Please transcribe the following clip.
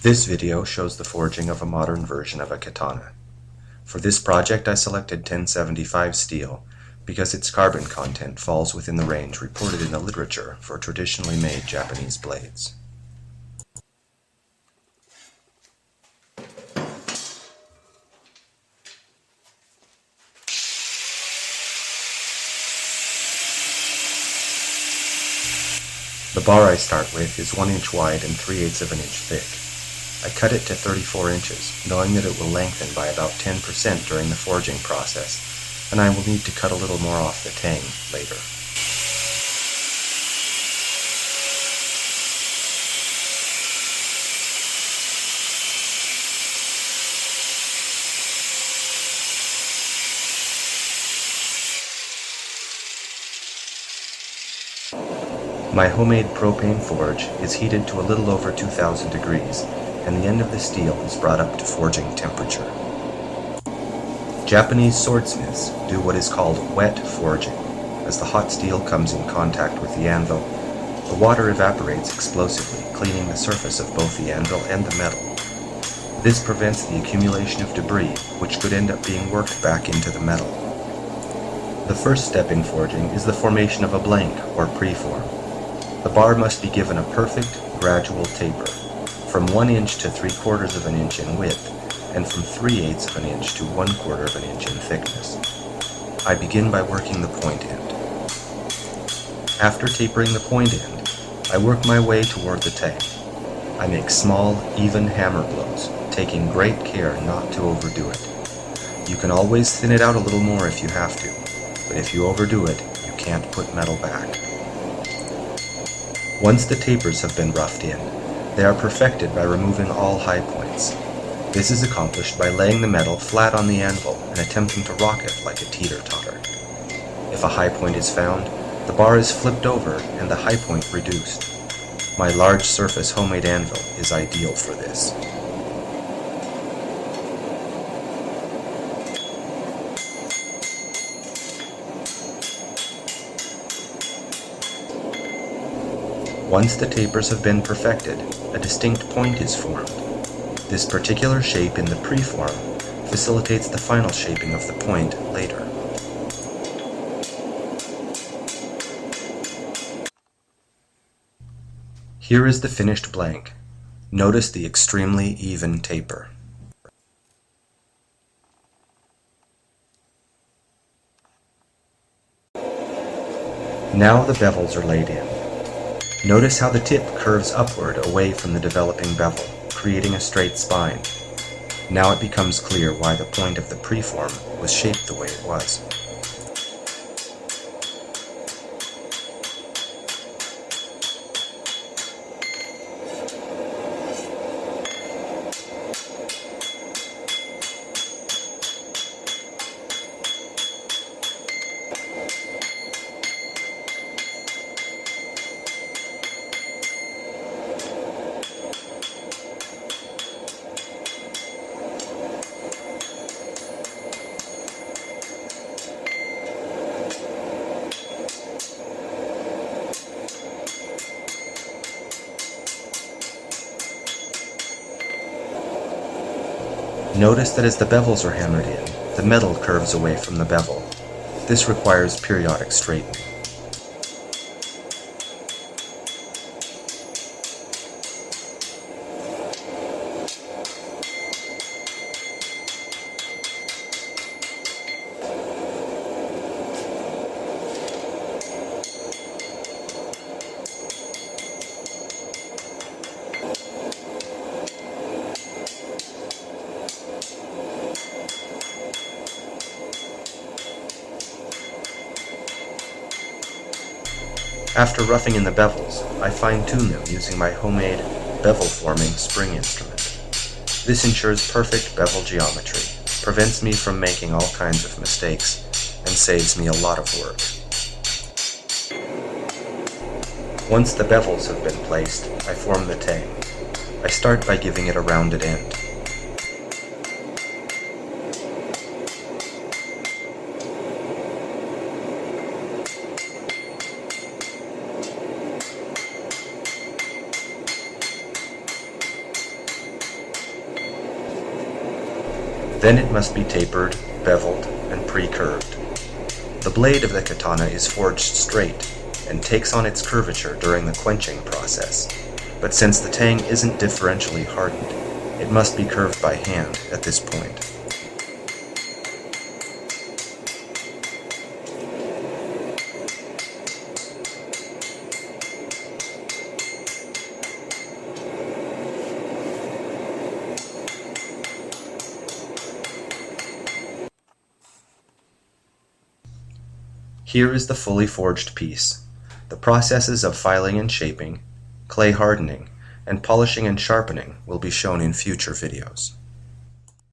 This video shows the forging of a modern version of a katana. For this project I selected 1075 steel because its carbon content falls within the range reported in the literature for traditionally made Japanese blades. The bar I start with is 1 inch wide and 3/8 of an inch thick. I cut it to 34 inches, knowing that it will lengthen by about 10% during the forging process, and I will need to cut a little more off the tang later. My homemade propane forge is heated to a little over 2000 degrees, and the end of the steel is brought up to forging temperature. Japanese swordsmiths do what is called wet forging. As the hot steel comes in contact with the anvil, the water evaporates explosively, cleaning the surface of both the anvil and the metal. This prevents the accumulation of debris, which could end up being worked back into the metal. The first step in forging is the formation of a blank, or preform. The bar must be given a perfect, gradual taper, from 1 inch to 3/4 of an inch in width, and from 3/8 of an inch to 1/4 of an inch in thickness. I begin by working the point end. After tapering the point end, I work my way toward the tang. I make small, even hammer blows, taking great care not to overdo it. You can always thin it out a little more if you have to, but if you overdo it, you can't put metal back. Once the tapers have been roughed in, they are perfected by removing all high points. This is accomplished by laying the metal flat on the anvil and attempting to rock it like a teeter-totter. If a high point is found, the bar is flipped over and the high point reduced. My large surface homemade anvil is ideal for this. Once the tapers have been perfected, a distinct point is formed. This particular shape in the preform facilitates the final shaping of the point later. Here is the finished blank. Notice the extremely even taper. Now the bevels are laid in. Notice how the tip curves upward away from the developing bevel, creating a straight spine. Now it becomes clear why the point of the preform was shaped the way it was. Notice that as the bevels are hammered in, the metal curves away from the bevel. This requires periodic straightening. After roughing in the bevels, I fine-tune them using my homemade bevel-forming spring instrument. This ensures perfect bevel geometry, prevents me from making all kinds of mistakes, and saves me a lot of work. Once the bevels have been placed, I form the tang. I start by giving it a rounded end. Then it must be tapered, beveled, and pre-curved. The blade of the katana is forged straight and takes on its curvature during the quenching process, but since the tang isn't differentially hardened, it must be curved by hand at this point. Here is the fully forged piece. The processes of filing and shaping, clay hardening, and polishing and sharpening will be shown in future videos.